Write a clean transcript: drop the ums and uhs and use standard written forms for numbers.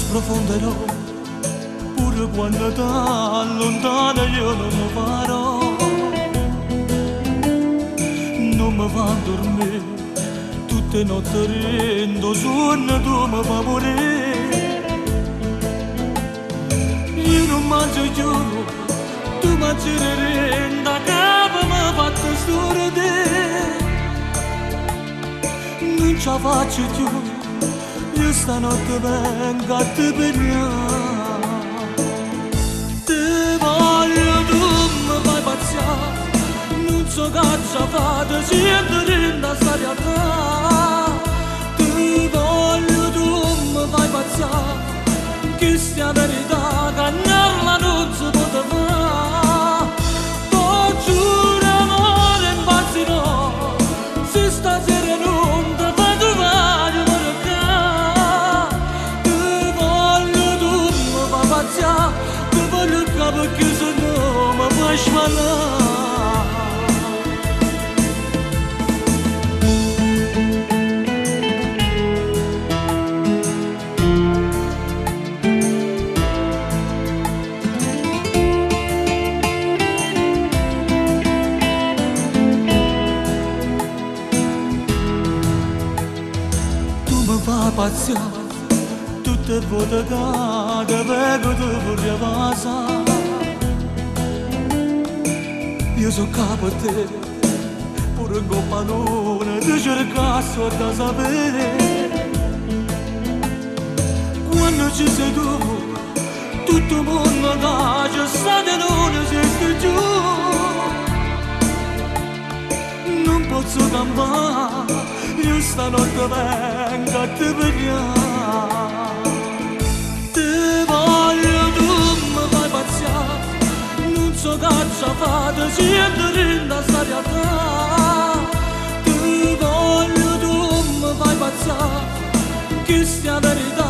profonderò, pure quando da lontano io non mi farò. Non mi fa dormire, tutte notti rendo sonno, tu mi fa morire. Io non mangio più, tu mangi renda, capo mi fatto stordere. Non ce la faccio più, io stanotte vengo a te pigliare. Ti voglio, tu mi fai pazziare, non so che ci fate, siete dentro sta realtà. Ti voglio, tu mi fai pazziare, che sia verità, cannarla non si può fare. Ti giuro amore, impazzirò, se stasera non ti fai tu vai, ti voglio, tu mi fai pazziare, ti voglio il capo che se no mi fai sballare. Pazienza, tutte volte che vengo ti vorrei passare. Io sono capo a te, pure in compagnia ti cercasso da sapere. Quando ci sei tu, tutto il mondo tace, state non esiste giù. Non posso campare, io stanotte vengo a te pigliare. Ti voglio, tu mi fai pazziare, non so che ci fate, siete dentro sta realtà. Ti voglio, tu mi fai pazziare, che sia verità.